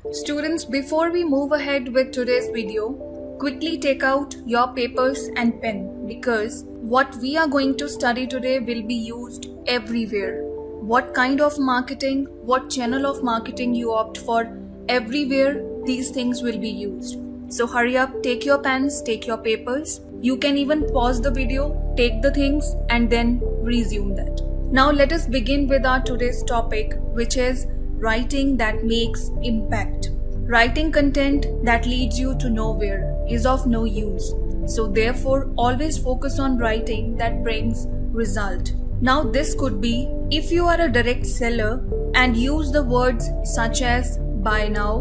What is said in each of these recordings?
Students, before we move ahead with today's video, quickly take out your papers and pen because what we are going to study today will be used everywhere. What kind of marketing, what channel of marketing you opt for, everywhere these things will be used. So hurry up, take your pens, take your papers. You can even pause the video, take the things and then resume that. Now let us begin with our today's topic, which is writing that makes impact. Writing content that leads you to nowhere is of no use. So therefore, always focus on writing that brings result. Now this could be if you are a direct seller and use the words such as buy now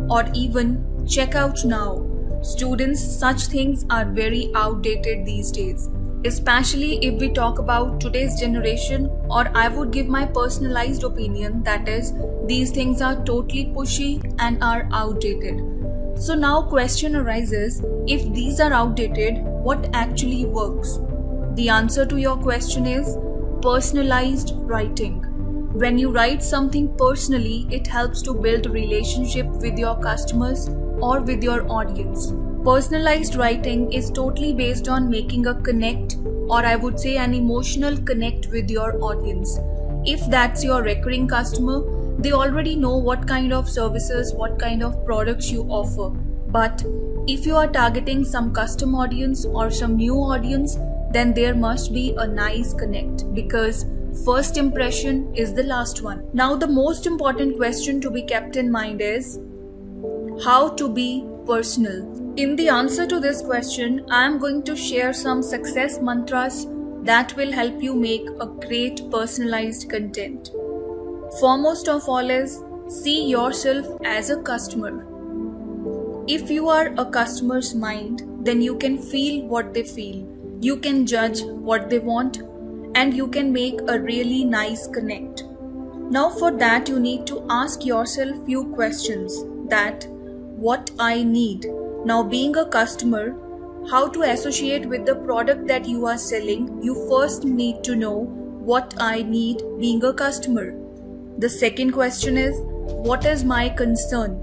or even check out now. Students, such things are very outdated these days. Especially if we talk about today's generation, or I would give my personalized opinion, that is, these things are totally pushy and are outdated. So now question arises, if these are outdated, what actually works? The answer to your question is personalized writing. When you write something personally, it helps to build a relationship with your customers or with your audience. Personalized writing is totally based on making a connect, or I would say an emotional connect with your audience. If that's your recurring customer, they already know what kind of services, what kind of products you offer. But if you are targeting some custom audience or some new audience, then there must be a nice connect because first impression is the last one. Now the most important question to be kept in mind is how to be personal. In the answer to this question, I am going to share some success mantras that will help you make a great personalized content. Foremost of all is see yourself as a customer. If you are a customer's mind, then you can feel what they feel. You can judge what they want and you can make a really nice connect. Now for that you need to ask yourself few questions that what I need. Now being a customer, how to associate with the product that you are selling, you first need to know what I need being a customer. The second question is, what is my concern?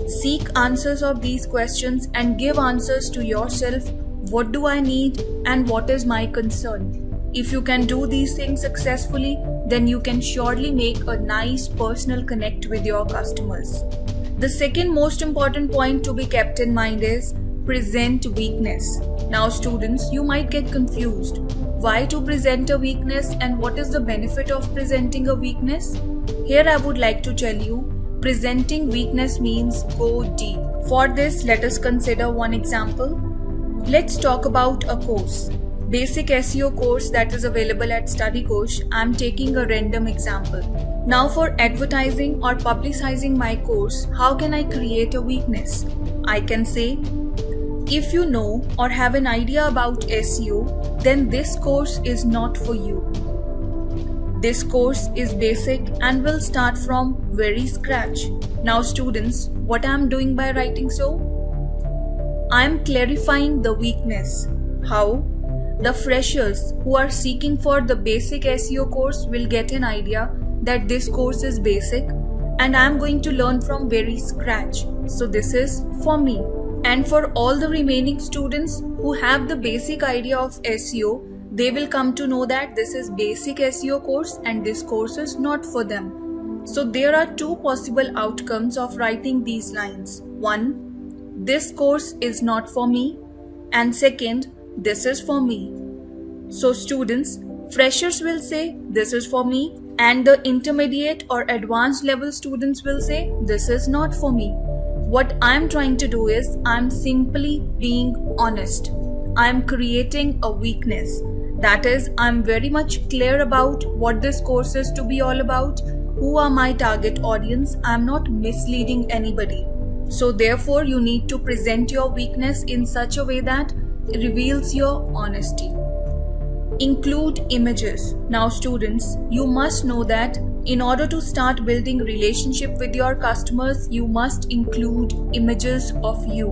Seek answers of these questions and give answers to yourself. What do I need and what is my concern? If you can do these things successfully, then you can surely make a nice personal connect with your customers. The second most important point to be kept in mind is present weakness. Now students, you might get confused. Why to present a weakness and what is the benefit of presenting a weakness? Here I would like to tell you, presenting weakness means go deep. For this, let us consider one example. Let's talk about a course. Basic SEO course that is available at StudyKosh. I'm taking a random example. Now for advertising or publicizing my course, how can I create a weakness? I can say, if you know or have an idea about SEO, then this course is not for you. This course is basic and will start from very scratch. Now students, what I'm doing by writing so? I'm clarifying the weakness. How? The freshers who are seeking for the basic SEO course will get an idea that this course is basic and I am going to learn from very scratch. So this is for me. And for all the remaining students who have the basic idea of SEO, they will come to know that this is basic SEO course and this course is not for them. So there are two possible outcomes of writing these lines. One, this course is not for me, and second, this is for me. So students, freshers will say this is for me and the intermediate or advanced level students will say this is not for me. What I'm trying to do is I'm simply being honest. I'm creating a weakness. That is, I'm very much clear about what this course is to be all about, who are my target audience. I'm not misleading anybody. So therefore you need to present your weakness in such a way that reveals your honesty. Include images. Now students, you must know that in order to start building relationship with your customers, you must include images of you.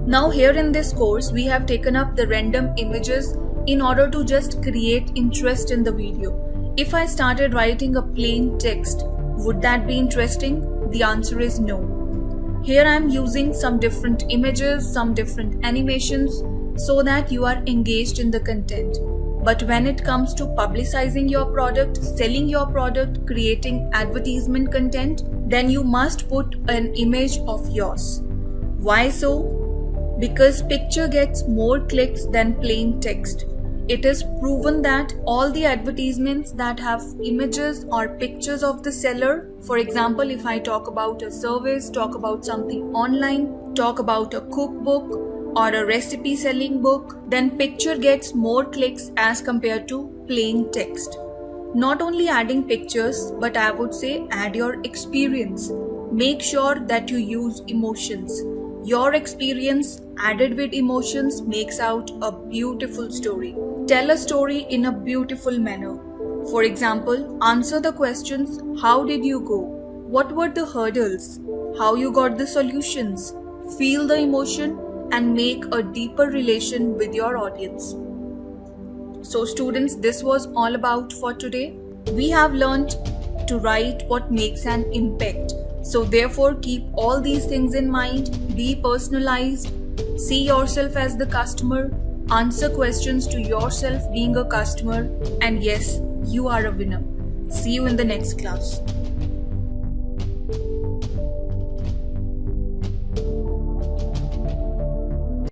Now here in this course, we have taken up the random images in order to just create interest in the video. If I started writing a plain text, would that be interesting? The answer is no. Here I am using some different images, some different animations so that you are engaged in the content. But when it comes to publicizing your product, selling your product, creating advertisement content, then you must put an image of yours. Why so? Because picture gets more clicks than plain text. It is proven that all the advertisements that have images or pictures of the seller, for example, if I talk about a service, talk about something online, talk about a cookbook or a recipe selling book, then picture gets more clicks as compared to plain text. Not only adding pictures, but I would say add your experience. Make sure that you use emotions. Your experience added with emotions makes out a beautiful story. Tell a story in a beautiful manner. For example, answer the questions: how did you go? What were the hurdles? How you got the solutions? Feel the emotion and make a deeper relation with your audience. So students, this was all about for today. We have learned to write what makes an impact. So therefore, keep all these things in mind. Be personalized. See yourself as the customer. Answer questions to yourself being a customer. And yes, you are a winner. See you in the next class.